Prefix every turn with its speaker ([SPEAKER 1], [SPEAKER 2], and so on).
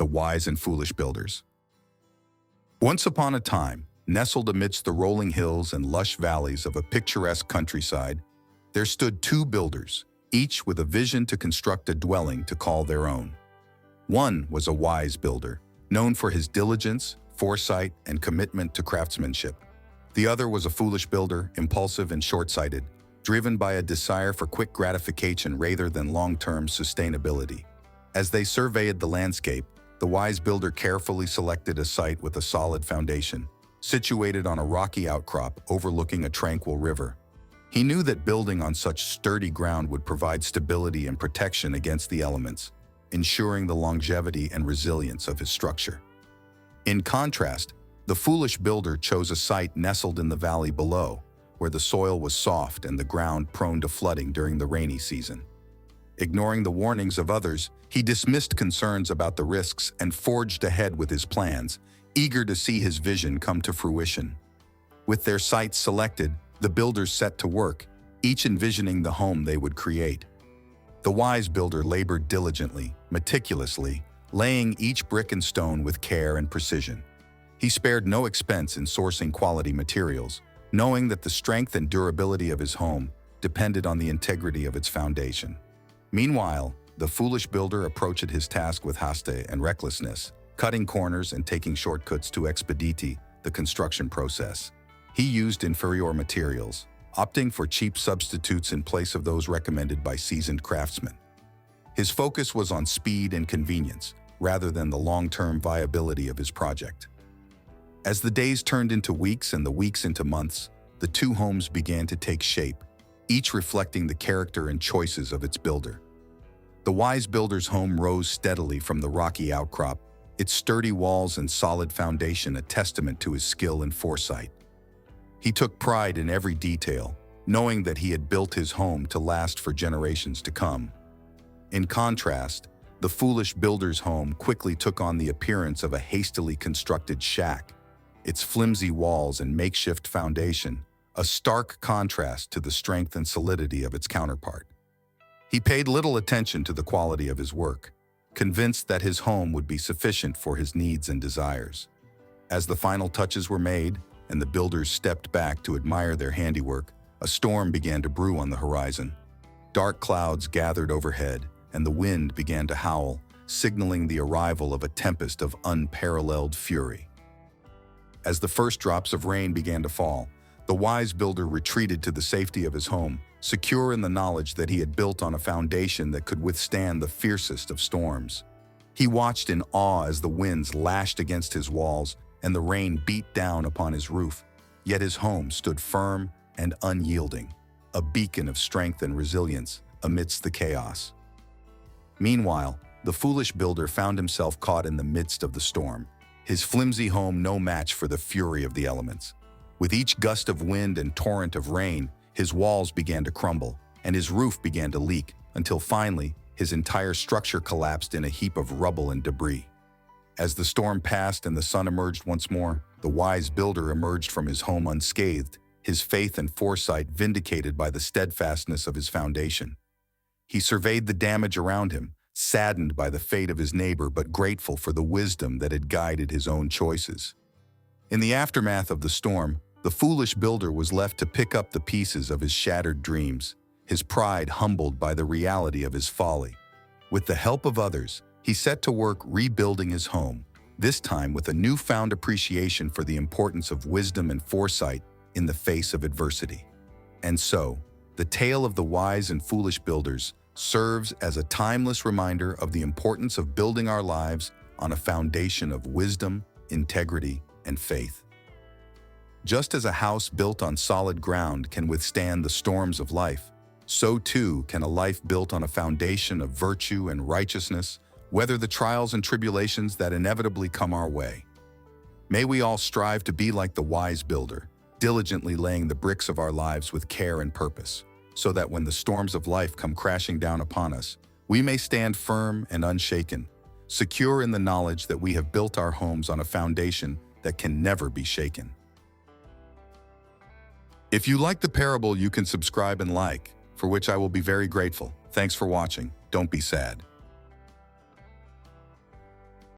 [SPEAKER 1] the wise and foolish builders. Once upon a time, nestled amidst the rolling hills and lush valleys of a picturesque countryside, there stood two builders, each with a vision to construct a dwelling to call their own. One was a wise builder, known for his diligence, foresight, and commitment to craftsmanship. The other was a foolish builder, impulsive and short-sighted, driven by a desire for quick gratification rather than long-term sustainability. As they surveyed the landscape, the wise builder carefully selected a site with a solid foundation, situated on a rocky outcrop overlooking a tranquil river. He knew that building on such sturdy ground would provide stability and protection against the elements, ensuring the longevity and resilience of his structure. In contrast, the foolish builder chose a site nestled in the valley below, where the soil was soft and the ground prone to flooding during the rainy season. Ignoring the warnings of others, he dismissed concerns about the risks and forged ahead with his plans, eager to see his vision come to fruition. With their sites selected, the builders set to work, each envisioning the home they would create. The wise builder labored diligently, meticulously, laying each brick and stone with care and precision. He spared no expense in sourcing quality materials, knowing that the strength and durability of his home depended on the integrity of its foundation. Meanwhile, the foolish builder approached his task with haste and recklessness, cutting corners and taking shortcuts to expedite the construction process. He used inferior materials, opting for cheap substitutes in place of those recommended by seasoned craftsmen. His focus was on speed and convenience, rather than the long-term viability of his project. As the days turned into weeks and the weeks into months, the two homes began to take shape, each reflecting the character and choices of its builder. The wise builder's home rose steadily from the rocky outcrop, its sturdy walls and solid foundation a testament to his skill and foresight. He took pride in every detail, knowing that he had built his home to last for generations to come. In contrast, the foolish builder's home quickly took on the appearance of a hastily constructed shack, its flimsy walls and makeshift foundation, a stark contrast to the strength and solidity of its counterpart. He paid little attention to the quality of his work, convinced that his home would be sufficient for his needs and desires. As the final touches were made and the builders stepped back to admire their handiwork, a storm began to brew on the horizon. Dark clouds gathered overhead, and the wind began to howl, signaling the arrival of a tempest of unparalleled fury. As the first drops of rain began to fall, the wise builder retreated to the safety of his home, secure in the knowledge that he had built on a foundation that could withstand the fiercest of storms. He watched in awe as the winds lashed against his walls and the rain beat down upon his roof, yet his home stood firm and unyielding, a beacon of strength and resilience amidst the chaos. Meanwhile, the foolish builder found himself caught in the midst of the storm, his flimsy home no match for the fury of the elements. With each gust of wind and torrent of rain, his walls began to crumble, and his roof began to leak, until finally, his entire structure collapsed in a heap of rubble and debris. As the storm passed and the sun emerged once more, the wise builder emerged from his home unscathed, his faith and foresight vindicated by the steadfastness of his foundation. He surveyed the damage around him, saddened by the fate of his neighbor but grateful for the wisdom that had guided his own choices. In the aftermath of the storm, the foolish builder was left to pick up the pieces of his shattered dreams, his pride humbled by the reality of his folly. With the help of others, he set to work rebuilding his home, this time with a newfound appreciation for the importance of wisdom and foresight in the face of adversity. And so, the tale of the wise and foolish builders serves as a timeless reminder of the importance of building our lives on a foundation of wisdom, integrity, and faith. Just as a house built on solid ground can withstand the storms of life, so too can a life built on a foundation of virtue and righteousness weather the trials and tribulations that inevitably come our way. May we all strive to be like the wise builder, diligently laying the bricks of our lives with care and purpose, so that when the storms of life come crashing down upon us, we may stand firm and unshaken, secure in the knowledge that we have built our homes on a foundation that can never be shaken. If you like the parable, you can subscribe and like, for which I will be very grateful. Thanks for watching. Don't be sad.